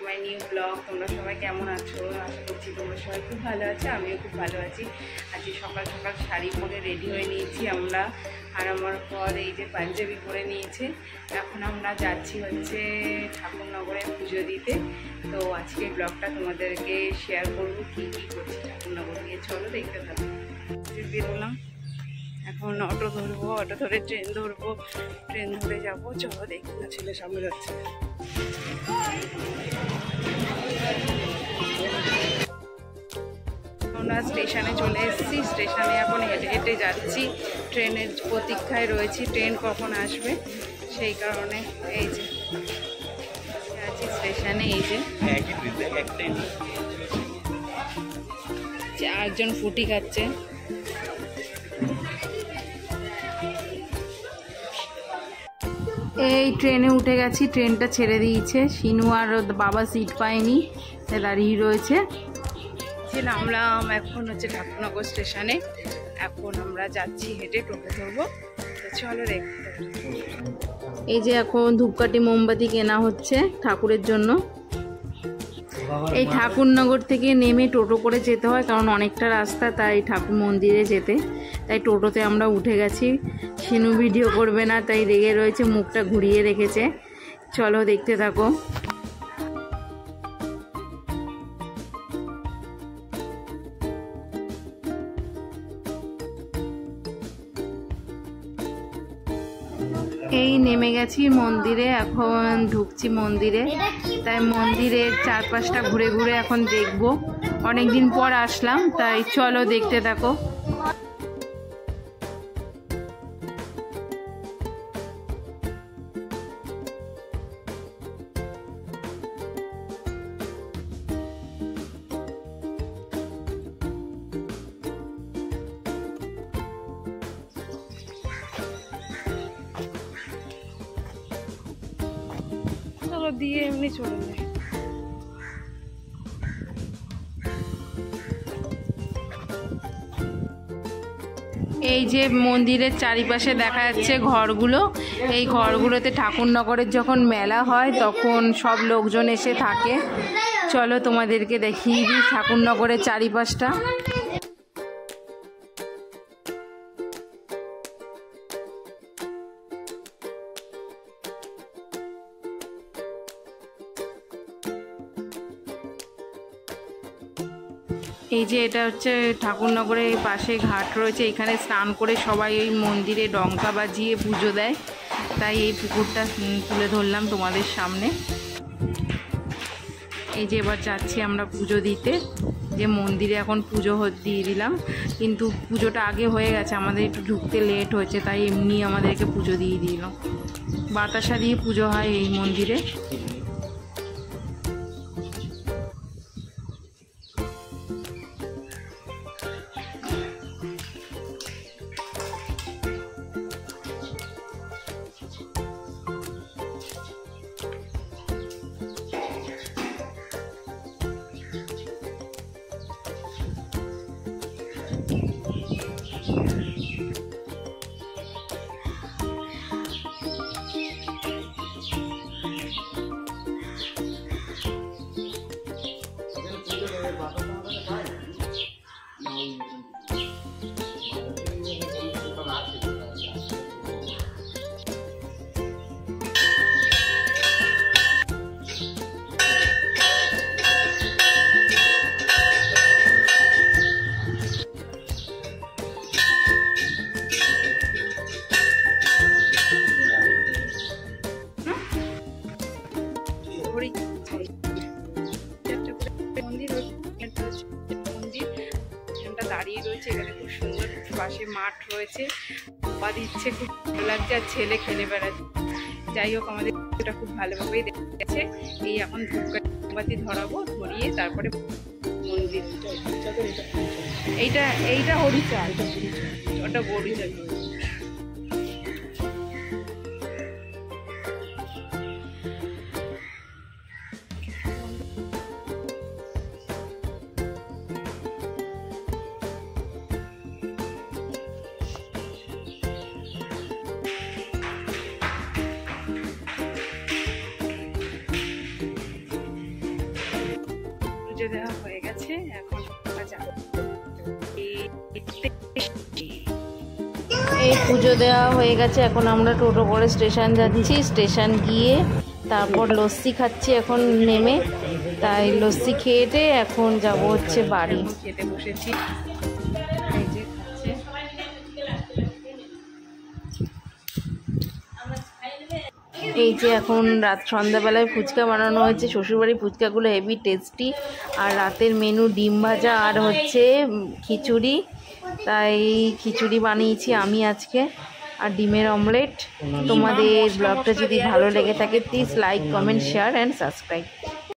My new blog. তোমরা সবাই কেমন আছো? আশা করছি তোমরা সবাই খুব ভালো আছো, আমিও খুব ভালো আছি। আজকে সকাল সকাল শাড়ি পরে রেডি হয়ে নিয়েছি আমরা, আর আমার পর এই যে পাঞ্জাবি পরে নিয়েছে। এখন আমরা যাচ্ছি হচ্ছে ঠাকুরনগরে পুজো দিতে। তো আজকে ব্লগটা তোমাদেরকে শেয়ার করবো কী কী করছি ঠাকুরনগর গিয়ে। চলো দেখতে থাকো। বেরোলাম, এখন অটো ধরবো, অটো ধরে ট্রেন ধরবো, ট্রেন ধরে যাবো। চলো দেখি না, ছেলে সামনে যাচ্ছে। আমরা স্টেশনে চলে এসেছি, স্টেশনে এখন হেঁটে হেঁটে যাচ্ছি, ট্রেনের প্রতীক্ষায় রয়েছি, ট্রেন কখন আসবে সেই কারণে। এই যে আছি স্টেশনে, এই যে আরেকজন ফুটি খাচ্ছে। এই ট্রেনে উঠে গেছি, ট্রেনটা ছেড়ে দিয়েছে। শিনু আর বাবা সিট পায়নি, দাঁড়িয়ে রয়েছে। নামলাম এখন হচ্ছে ঠাকুরনগর স্টেশনে। এখন আমরা যাচ্ছি হেঁটে, টোটো ধরবো। তো চলো দেখতে। এই যে এখন ধূপকাঠি মোমবাতি কেনা হচ্ছে ঠাকুরের জন্য। এই ঠাকুরনগর থেকে নেমে টোটো করে যেতে হয়, কারণ অনেকটা রাস্তা, তাই ঠাকুর মন্দিরে যেতে। তাই টোটোতে আমরা উঠে গেছি। শিনু ভিডিও করবে না, তাই রেগে রয়েছে, মুখটা ঘুরিয়ে রেখেছে। চলো দেখতে থাকো। এই নেমে গেছি মন্দিরে, এখন ঢুকছি মন্দিরে। তাই মন্দিরের চারপাশটা ঘুরে ঘুরে এখন দেখবো। অনেকদিন পর আসলাম, তাই চলো দেখতে থাকো। দিয়ে এমনি চলে যায়। এই যে মন্দিরের চারিপাশে দেখা যাচ্ছে ঘরগুলো। এই ঘরগুলোতে ঠাকুরনগরের যখন মেলা হয় তখন সব লোকজন এসে থাকে। চলো তোমাদেরকে দেখিয়ে দিই ঠাকুরনগরের চারিপাশটা। এই যে এটা হচ্ছে ঠাকুরনগরের পাশে ঘাট রয়েছে, এখানে স্নান করে সবাই ওই মন্দিরে ডঙ্কা বাজিয়ে পুজো দেয়। তাই এই পুকুরটা তুলে ধরলাম তোমাদের সামনে। এই যে এবার যাচ্ছি আমরা পুজো দিতে, যে মন্দিরে এখন পুজো দিয়ে দিলাম, কিন্তু পুজোটা আগে হয়ে গেছে, আমাদের একটু ঢুকতে লেট হয়েছে, তাই এমনি আমাদেরকে পুজো দিয়ে দিল। বাতাসা দিয়ে পুজো হয় এই মন্দিরে। দাঁড়িয়ে রয়েছে এখানে, খুব সুন্দর পাশে মাঠ রয়েছে, বা দিচ্ছে, খুব ভালো লাগছে, আর ছেলে খেলে বেড়াচ্ছে। যাই হোক আমাদের এটা খুব ভালোভাবেই দেখেছে। এই এখন ধূপকাঠি ধরাবো, ধরিয়ে তারপরে মন্দির। এইটা হরিচাল, ওটা বড়িচাল। এই পুজো দেওয়া হয়ে গেছে, এখন আমরা টোটো করে স্টেশন যাচ্ছি। স্টেশন গিয়ে তারপর লস্যি খাচ্ছি এখন নেমে, তাই লস্যি খেয়ে এখন যাব হচ্ছে বাড়ি। খেতে বসেছি, এই যে খাচ্ছে। এই যে এখন রাত সন্ধ্যাবেলায় ফুচকা বানানো হয়েছে। শ্বশুরবাড়ির ফুচকাগুলো হেভি টেস্টি। আর রাতের মেনু ডিম ভাজা আর হচ্ছে খিচুড়ি, তাই খিচুড়ি বানিয়েছি আমি আজকে, আর ডিমের অমলেট। তোমাদের ব্লগটা যদি ভালো লেগে থাকে please like, comment, share and subscribe.